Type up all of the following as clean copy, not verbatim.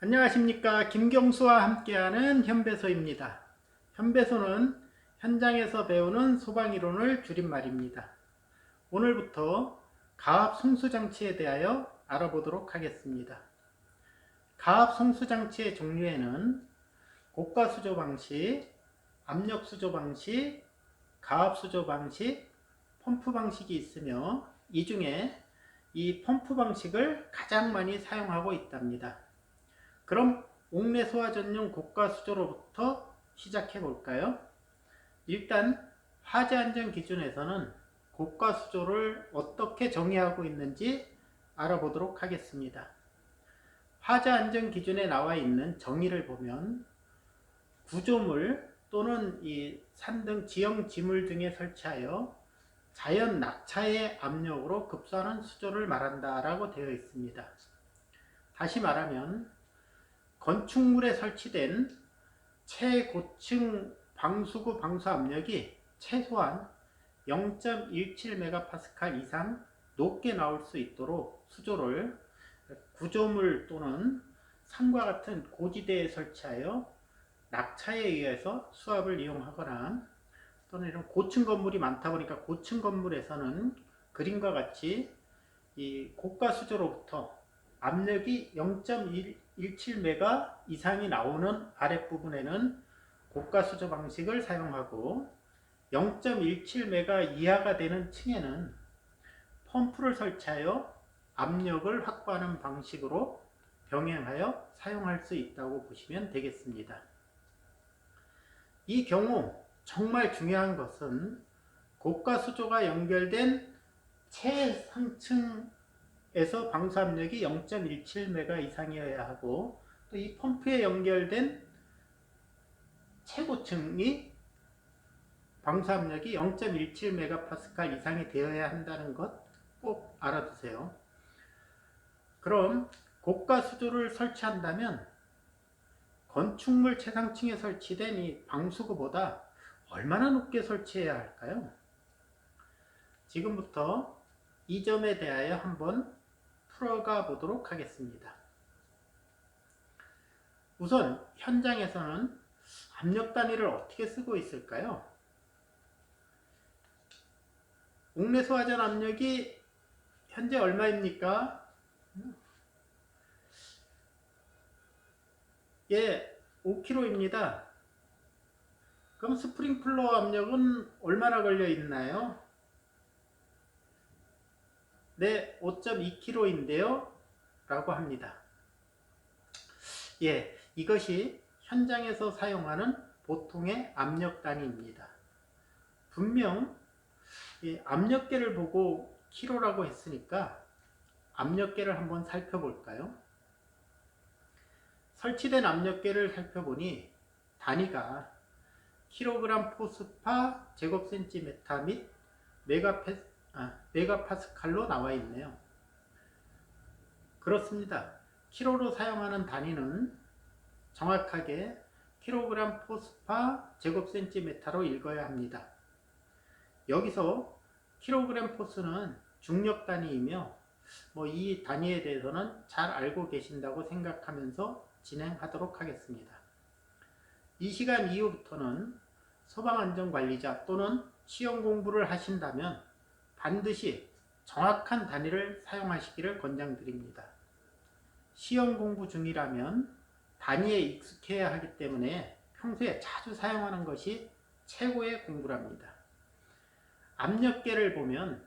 안녕하십니까. 김경수와 함께하는 현배소입니다. 현배소는 현장에서 배우는 소방이론을 줄임말입니다. 오늘부터 가압 송수장치에 대하여 알아보도록 하겠습니다. 가압 송수장치의 종류에는 고가수조 방식, 압력수조 방식, 가압수조 방식, 펌프 방식이 있으며 이 중에 이 펌프 방식을 가장 많이 사용하고 있답니다. 그럼 옥내 소화 전용 고가 수조로부터 시작해 볼까요? 일단 화재 안전 기준에서는 고가 수조를 어떻게 정의하고 있는지 알아보도록 하겠습니다. 화재 안전 기준에 나와 있는 정의를 보면 구조물 또는 이 산등 지형 지물 등에 설치하여 자연 낙차의 압력으로 급소하는 수조를 말한다라고 되어 있습니다. 다시 말하면 건축물에 설치된 최고층 방수구 방수 압력이 최소한 0.17MPa 이상 높게 나올 수 있도록 수조를 구조물 또는 산과 같은 고지대에 설치하여 낙차에 의해서 수압을 이용하거나 또는 이런 고층 건물이 많다 보니까 고층 건물에서는 그림과 같이 이 고가 수조로부터 압력이 0.17메가 이상이 나오는 아랫부분에는 고가 수조 방식을 사용하고 0.17메가 이하가 되는 층에는 펌프를 설치하여 압력을 확보하는 방식으로 병행하여 사용할 수 있다고 보시면 되겠습니다. 이 경우 정말 중요한 것은 고가 수조가 연결된 최상층 에서 방수 압력이 0.17메가 이상이어야 하고 또 이 펌프에 연결된 최고층이 방수 압력이 0.17메가파스칼 이상이 되어야 한다는 것 꼭 알아두세요. 그럼 고가 수조를 설치한다면 건축물 최상층에 설치된 이 방수구보다 얼마나 높게 설치해야 할까요? 지금부터 이 점에 대하여 한번 풀어가 보도록 하겠습니다. 우선 현장에서는 압력 단위를 어떻게 쓰고 있을까요? 옥내 소화전 압력이 현재 얼마입니까? 예, 5kg입니다. 그럼 스프링클러 압력은 얼마나 걸려 있나요? 네, 5.2kg인데요 라고 합니다. 예, 이것이 현장에서 사용하는 보통의 압력 단위입니다. 분명 이 압력계를 보고 키로라고 했으니까 압력계를 한번 살펴볼까요? 설치된 압력계를 살펴보니 단위가 킬로그램 포스파 제곱센티미터 및 메가파스칼로 나와 있네요. 그렇습니다. 키로로 사용하는 단위는 정확하게 킬로그램 포스파 제곱센티미터로 읽어야 합니다. 여기서 킬로그램 포스는 중력 단위이며 이 단위에 대해서는 잘 알고 계신다고 생각하면서 진행하도록 하겠습니다. 이 시간 이후부터는 소방안전관리자 또는 시험 공부를 하신다면 반드시 정확한 단위를 사용하시기를 권장드립니다. 시험 공부 중이라면 단위에 익숙해야 하기 때문에 평소에 자주 사용하는 것이 최고의 공부랍니다. 압력계를 보면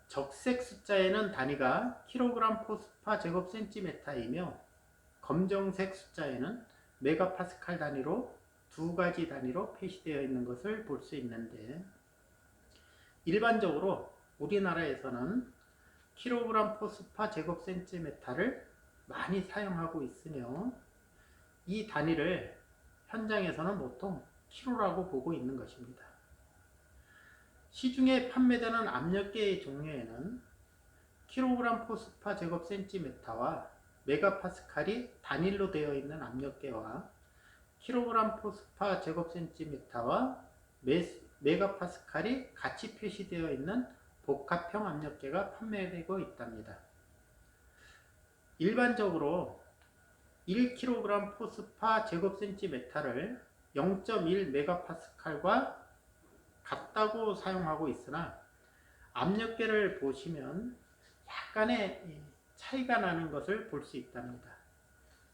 적색 숫자에는 단위가 킬로그램 포스파 제곱센티미터이며 검정색 숫자에는 메가파스칼 단위로 두 가지 단위로 표시되어 있는 것을 볼 수 있는데 일반적으로 우리나라에서는 킬로그램 포스파 제곱센티미터를 많이 사용하고 있으며 이 단위를 현장에서는 보통 킬로라고 보고 있는 것입니다. 시중에 판매되는 압력계의 종류에는 킬로그램 포스파 제곱센티미터와 메가파스칼이 단일로 되어 있는 압력계와 킬로그램 포스파 제곱센티미터와 메가파스칼이 같이 표시되어 있는 복합형 압력계가 판매되고 있답니다. 일반적으로 1kg 포스파 제곱센티미터를 0.1메가파스칼과 같다고 사용하고 있으나 압력계를 보시면 약간의 차이가 나는 것을 볼 수 있답니다.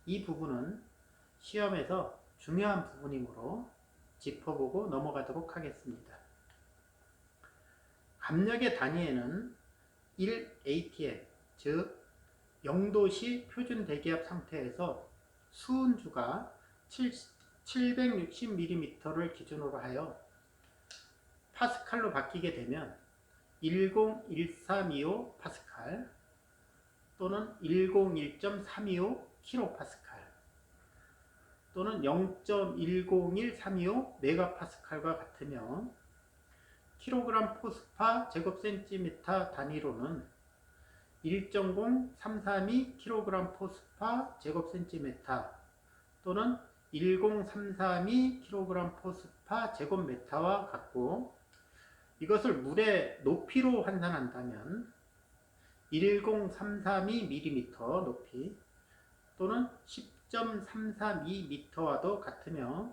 이 부분은 시험에서 중요한 부분이므로 짚어보고 넘어가도록 하겠습니다. 압력의 단위에는 1atm, 즉 0도씨 표준 대기압 상태에서 수은주가 760mm를 기준으로 하여 파스칼로 바뀌게 되면 101325 파스칼 또는 101.325 킬로파스칼 또는 0.101325 메가파스칼과 같으며 킬로그램 포스파 제곱센티미터 단위로는 1.0332 킬로그램 포스파 제곱센티미터 또는 10332 킬로그램 포스파 제곱미터와 같고, 이것을 물의 높이로 환산한다면 10332mm 높이 또는 10.332m와도 같으며,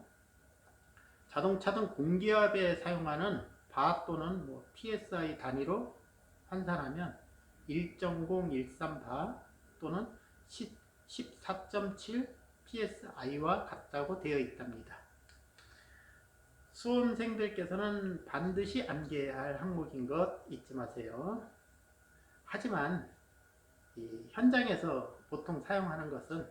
자동차 등 공기압에 사용하는 바 또는 PSI 단위로 환산하면 1.013바 또는 14.7 PSI와 같다고 되어 있답니다. 수험생들께서는 반드시 암기해야 할 항목인 것 잊지 마세요. 하지만 이 현장에서 보통 사용하는 것은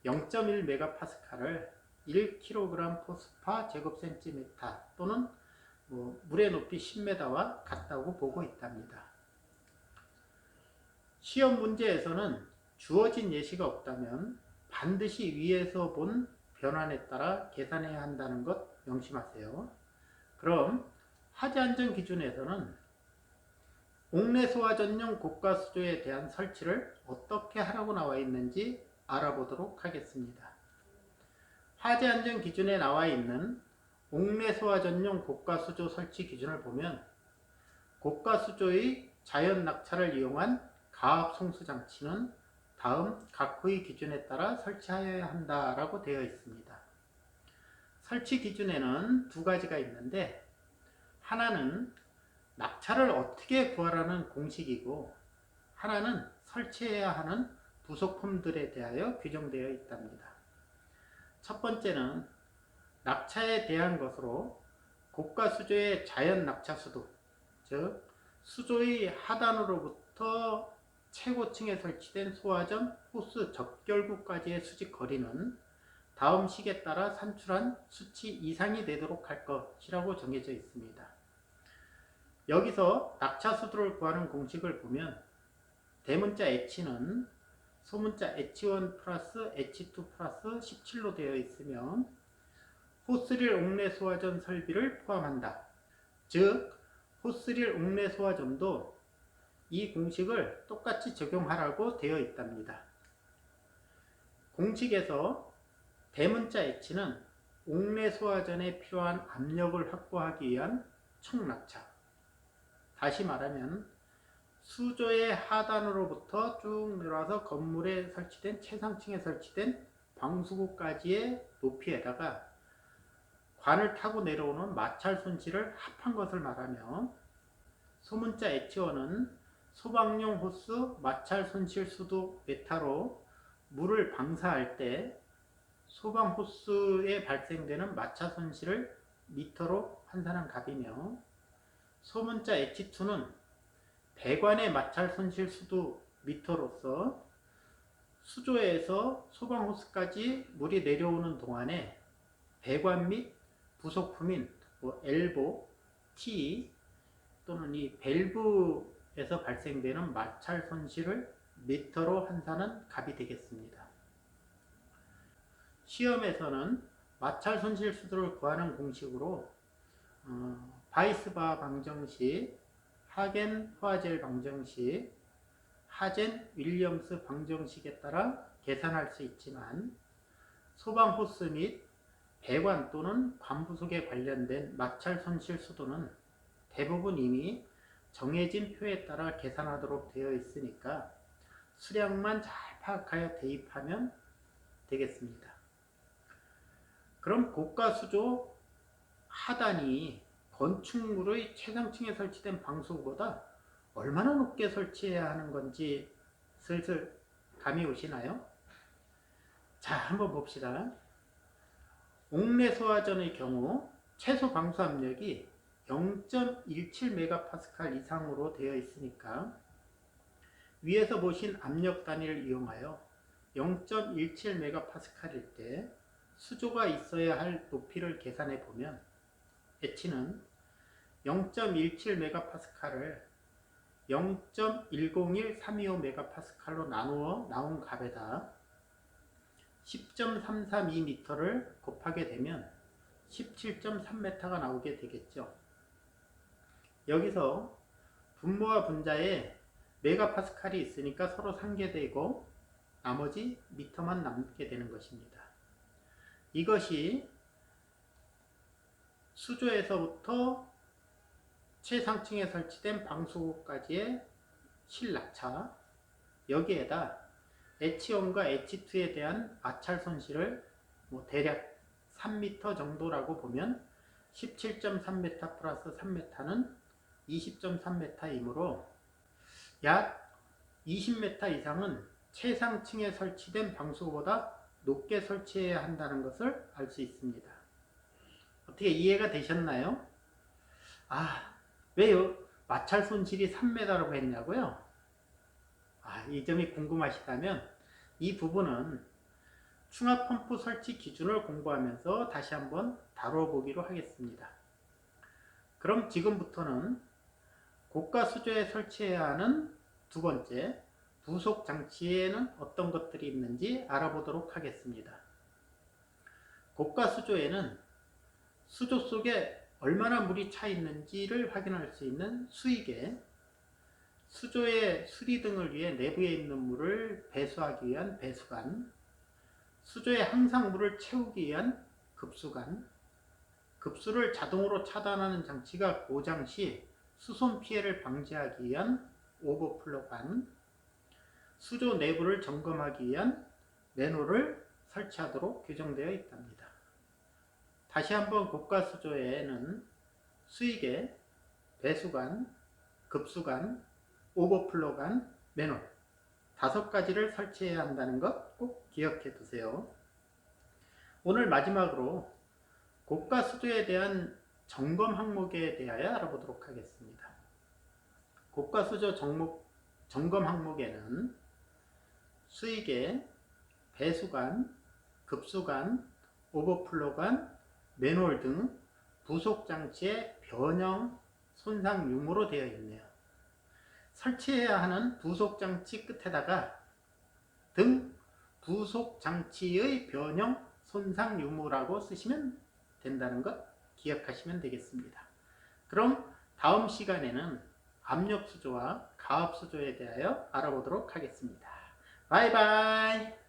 0.1메가파스칼을 1kg 포스파 제곱센티미터 또는 물의 높이 10m와 같다고 보고 있답니다. 시험 문제에서는 주어진 예시가 없다면 반드시 위에서 본 변환에 따라 계산해야 한다는 것 명심하세요. 그럼 화재안전 기준에서는 옥내소화 전용 고가 수조에 대한 설치를 어떻게 하라고 나와 있는지 알아보도록 하겠습니다. 화재안전 기준에 나와 있는 옥내소화 전용 고가 수조 설치 기준을 보면 고가 수조의 자연 낙차를 이용한 가압 송수 장치는 다음 각호의 기준에 따라 설치하여야 한다라고 되어 있습니다. 설치 기준에는 두 가지가 있는데, 하나는 낙차를 어떻게 구하라는 공식이고, 하나는 설치해야 하는 부속품들에 대하여 규정되어 있답니다. 첫 번째는 낙차에 대한 것으로 고가 수조의 자연 낙차 수도, 즉 수조의 하단으로부터 최고층에 설치된 소화전 호스 접결구까지의 수직 거리는 다음 식에 따라 산출한 수치 이상이 되도록 할 것이라고 정해져 있습니다. 여기서 낙차 수도를 구하는 공식을 보면 대문자 H는 소문자 H1 플러스 H2 플러스 17로 되어 있으며 호스릴 옥내 소화전 설비를 포함한다. 즉 호스릴 옥내 소화전도 이 공식을 똑같이 적용하라고 되어 있답니다. 공식에서 대문자 H는 옥내 소화전에 필요한 압력을 확보하기 위한 촉낙차, 다시 말하면 수조의 하단으로부터 쭉 내려와서 건물에 설치된 최상층에 설치된 방수구까지의 높이에다가 관을 타고 내려오는 마찰 손실을 합한 것을 말하며, 소문자 H1은 소방용 호스 마찰 손실 수도 메타로 물을 방사할 때 소방 호스에 발생되는 마찰 손실을 미터로 환산한 값이며, 소문자 H2는 배관의 마찰 손실 수도 미터로서 수조에서 소방 호스까지 물이 내려오는 동안에 배관 및 부속품인 엘보, T 또는 이 밸브에서 발생되는 마찰 손실을 미터로 환산한 값이 되겠습니다. 시험에서는 마찰 손실 수도를 구하는 공식으로 바이스바 방정식, 하겐 포아젤 방정식, 하젠 윌리엄스 방정식에 따라 계산할 수 있지만, 소방 호스 및 배관 또는 관부속에 관련된 마찰 손실 수도는 대부분 이미 정해진 표에 따라 계산하도록 되어 있으니까 수량만 잘 파악하여 대입하면 되겠습니다. 그럼 고가 수조 하단이 건축물의 최상층에 설치된 방수구보다 얼마나 높게 설치해야 하는 건지 슬슬 감이 오시나요? 자, 한번 봅시다. 옥내 소화전의 경우 최소 방수 압력이 0.17MPa 이상으로 되어 있으니까 위에서 보신 압력 단위를 이용하여 0.17MPa일 때 수조가 있어야 할 높이를 계산해 보면 H는 0.17MPa를 0.101325MPa로 나누어 나온 값에다 10.332m를 곱하게 되면 17.3m가 나오게 되겠죠. 여기서 분모와 분자에 메가파스칼이 있으니까 서로 상계되고 나머지 미터만 남게 되는 것입니다. 이것이 수조에서부터 최상층에 설치된 방수구까지의 실낙차, 여기에다 H1과 H2에 대한 마찰 손실을 대략 3m 정도라고 보면 17.3m 플러스 3m는 20.3m이므로 약 20m 이상은 최상층에 설치된 방수구보다 높게 설치해야 한다는 것을 알 수 있습니다. 어떻게 이해가 되셨나요? 왜 마찰 손실이 3m라고 했냐고요? 이 점이 궁금하시다면 이 부분은 충합 펌프 설치 기준을 공부하면서 다시 한번 다뤄보기로 하겠습니다. 그럼 지금부터는 고가 수조에 설치해야 하는 두 번째 부속 장치에는 어떤 것들이 있는지 알아보도록 하겠습니다. 고가 수조에는 수조 속에 얼마나 물이 차 있는지를 확인할 수 있는 수위계, 수조의 수리 등을 위해 내부에 있는 물을 배수하기 위한 배수관, 수조에 항상 물을 채우기 위한 급수관, 급수를 자동으로 차단하는 장치가 고장 시 수손 피해를 방지하기 위한 오버플러관, 수조 내부를 점검하기 위한 맨홀을 설치하도록 규정되어 있답니다. 다시 한번 고가 수조에는 수위계, 배수관, 급수관, 오버플러관, 맨홀 5가지를 설치해야 한다는 것 꼭 기억해 두세요. 오늘 마지막으로 고가 수조에 대한 점검 항목에 대하여 알아보도록 하겠습니다. 고가 수조 점검 항목에는 수위계, 배수관, 급수관, 오버플러관, 맨홀 등 부속 장치의 변형, 손상 유무로 되어 있네요. 설치해야 하는 부속 장치 끝에다가 등 부속 장치의 변형, 손상 유무라고 쓰시면 된다는 것 기억하시면 되겠습니다. 그럼 다음 시간에는 압력 수조와 가압 수조에 대하여 알아보도록 하겠습니다. 바이바이.